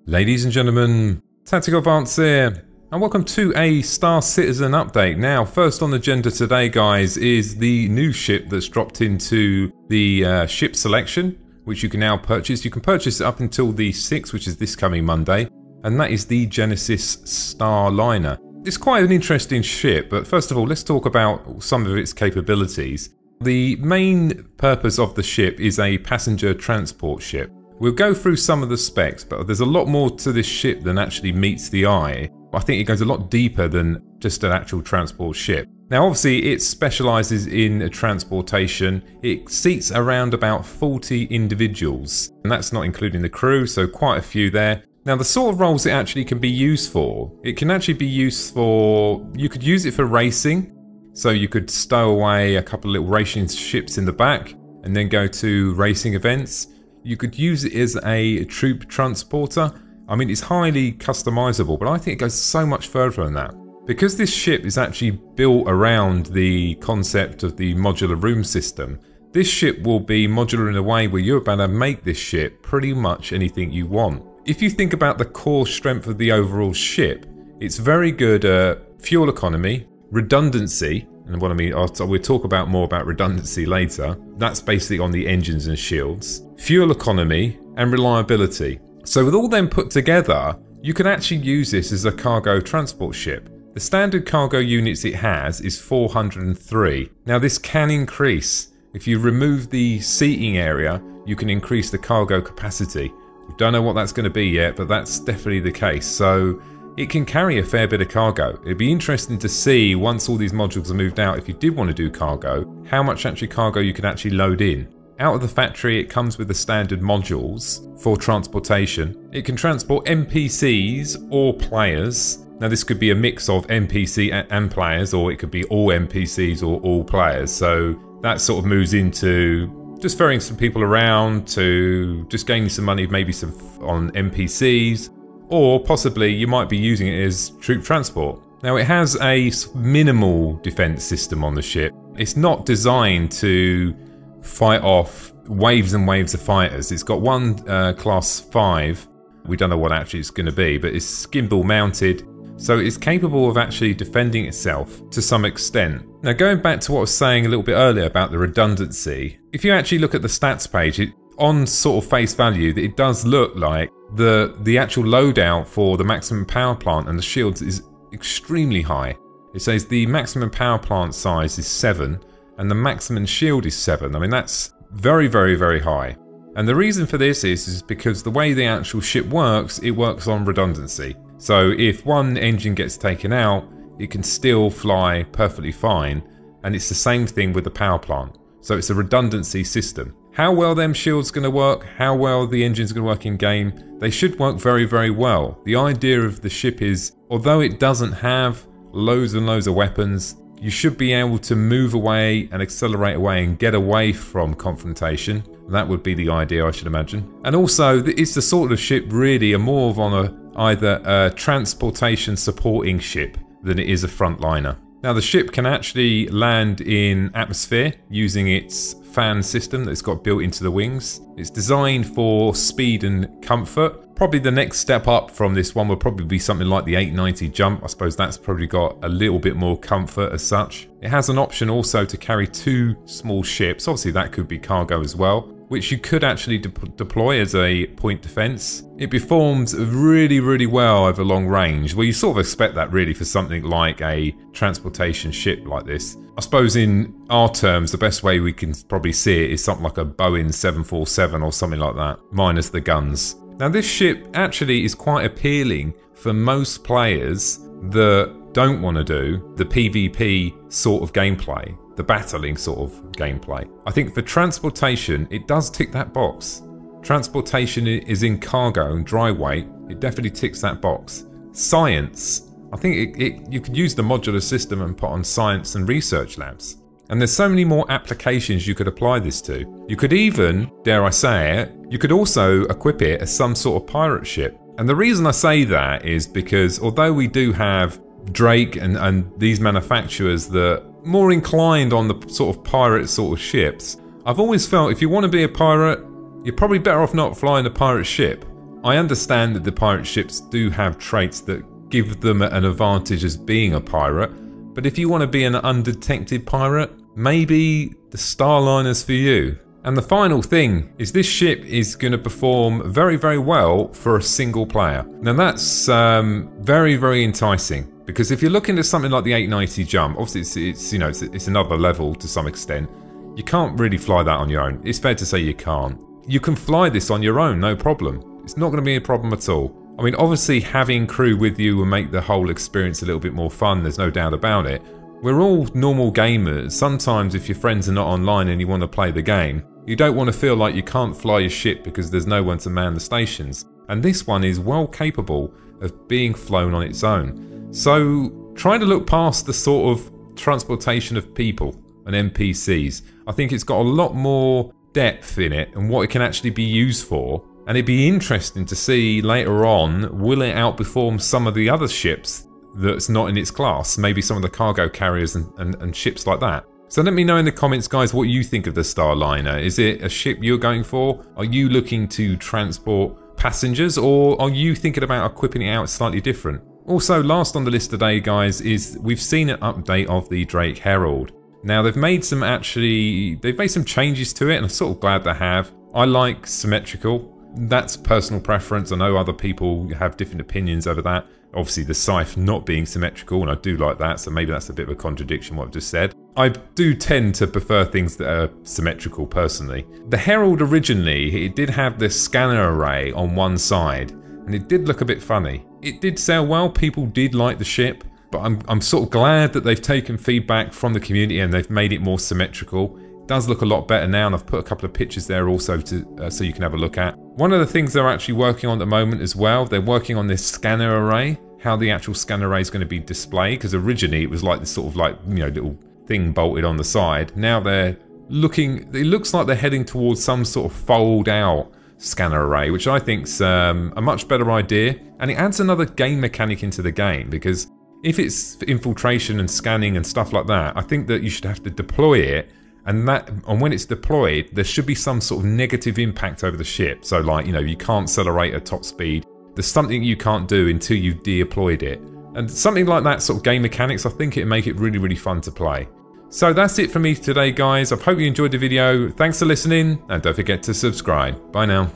Ladies and gentlemen, Tactical Advance here, and welcome to a Star Citizen update. Now, first on the agenda today, guys, is the new ship that's dropped into the ship selection, which you can now purchase. You can purchase it up until the 6th, which is this coming Monday, and that is the Genesis Starliner. It's quite an interesting ship, but first of all, let's talk about some of its capabilities. The main purpose of the ship is a passenger transport ship. We'll go through some of the specs, but there's a lot more to this ship than actually meets the eye. I think it goes a lot deeper than just an actual transport ship. Now, obviously, it specialises in transportation. It seats around about 40 individuals, and that's not including the crew, so quite a few there. Now, the sort of roles it actually can be used for, it can actually be used for, you could use it for racing, so you could stow away a couple of little racing ships in the back and then go to racing events. You could use it as a troop transporter. I mean, it's highly customizable, but I think it goes so much further than that. Because this ship is actually built around the concept of the modular room system, this ship will be modular in a way where you're about to make this ship pretty much anything you want. If you think about the core strength of the overall ship, it's very good at fuel economy, redundancy, and what I mean, we'll talk about more about redundancy later. That's basically on the engines and shields. Fuel economy and reliability. So with all them put together, you can actually use this as a cargo transport ship. The standard cargo units it has is 403. Now this can increase. If you remove the seating area, you can increase the cargo capacity. We don't know what that's going to be yet, but that's definitely the case. So it can carry a fair bit of cargo. It'd be interesting to see, once all these modules are moved out, if you did want to do cargo, how much actually cargo you can actually load in. Out of the factory, it comes with the standard modules for transportation. It can transport NPCs or players. Now this could be a mix of NPC and players, or it could be all NPCs or all players. So that sort of moves into just ferrying some people around to just gaining some money, maybe some on NPCs. Or possibly you might be using it as troop transport. Now it has a minimal defense system on the ship. It's not designed to fight off waves and waves of fighters. It's got one class 5. We don't know what actually it's going to be, but it's gimbal mounted. So it's capable of actually defending itself to some extent. Now going back to what I was saying a little bit earlier about the redundancy. If you actually look at the stats page, on sort of face value, it does look like the actual loadout for the maximum power plant and the shields is extremely high. It says the maximum power plant size is 7 and the maximum shield is 7. I mean, that's very, very, very high. And the reason for this is because the way the actual ship works, it works on redundancy. So if one engine gets taken out, it can still fly perfectly fine. And it's the same thing with the power plant. So it's a redundancy system. How well them shields going to work, how well the engine's going to work in game, they should work very, very well. The idea of the ship is, although it doesn't have loads and loads of weapons, you should be able to move away and accelerate away and get away from confrontation. That would be the idea, I should imagine. And also, it's the sort of ship really more of on either a transportation supporting ship than it is a frontliner. Now the ship can actually land in atmosphere using its fan system that's got built into the wings. It's designed for speed and comfort. Probably the next step up from this one would probably be something like the 890 jump. I suppose that's probably got a little bit more comfort as such. It has an option also to carry 2 small ships. Obviously that could be cargo as well, which you could actually deploy as a point defense. It performs really, really well over long range. Well, you sort of expect that really for something like a transportation ship like this. I suppose in our terms, the best way we can probably see it is something like a Boeing 747 or something like that, minus the guns. Now this ship actually is quite appealing for most players that don't want to do the PvP sort of gameplay, the battling sort of gameplay. I think for transportation, it does tick that box. Transportation is in cargo and dry weight. It definitely ticks that box. Science, I think you could use the modular system and put on science and research labs. And there's so many more applications you could apply this to. You could even, dare I say it, you could also equip it as some sort of pirate ship. And the reason I say that is because although we do have Drake and these manufacturers that are more inclined on the sort of pirate sort of ships, I've always felt if you want to be a pirate, you're probably better off not flying a pirate ship. I understand that the pirate ships do have traits that give them an advantage as being a pirate, but if you want to be an undetected pirate, maybe the Starliner's for you. And the final thing is this ship is going to perform very, very well for a single player. Now that's very, very enticing, because if you're looking at something like the 890 jump, obviously it's another level to some extent. You can't really fly that on your own. It's fair to say you can't. You can fly this on your own, no problem. It's not going to be a problem at all. I mean, obviously having crew with you will make the whole experience a little bit more fun, there's no doubt about it. We're all normal gamers. Sometimes if your friends are not online and you want to play the game, you don't want to feel like you can't fly your ship because there's no one to man the stations. And this one is well capable of being flown on its own. So try to look past the sort of transportation of people and NPCs. I think it's got a lot more depth in it and what it can actually be used for. And it'd be interesting to see later on, will it outperform some of the other ships that's not in its class? Maybe some of the cargo carriers and ships like that. So let me know in the comments, guys, what you think of the Starliner. Is it a ship you're going for? Are you looking to transport passengers, or are you thinking about equipping it out slightly different? Also, last on the list today, guys, is we've seen an update of the Drake Herald. Now, they've made some changes to it, and I'm sort of glad they have. I like symmetrical. That's personal preference. I know other people have different opinions over that. Obviously, the scythe not being symmetrical, and I do like that, so maybe that's a bit of a contradiction what I've just said. I do tend to prefer things that are symmetrical, personally. The Herald originally, it did have this scanner array on one side, and it did look a bit funny. It did sell well, people did like the ship, but I'm sort of glad that they've taken feedback from the community and they've made it more symmetrical. It does look a lot better now, and I've put a couple of pictures there also to so you can have a look at. One of the things they're actually working on at the moment as well, they're working on this scanner array, how the actual scanner array is going to be displayed, because originally it was like this sort of like, you know, little thing bolted on the side. Now they're looking, it looks like they're heading towards some sort of fold out scanner array, which I think's a much better idea, and it adds another game mechanic into the game, because if it's infiltration and scanning and stuff like that, I think that you should have to deploy it, and when it's deployed, there should be some sort of negative impact over the ship. So like, you know, you can't accelerate at top speed. There's something you can't do until you've deployed it. And something like that sort of game mechanics, I think it'd make it really, really fun to play. So that's it for me today, guys. I hope you enjoyed the video. Thanks for listening, and don't forget to subscribe. Bye now.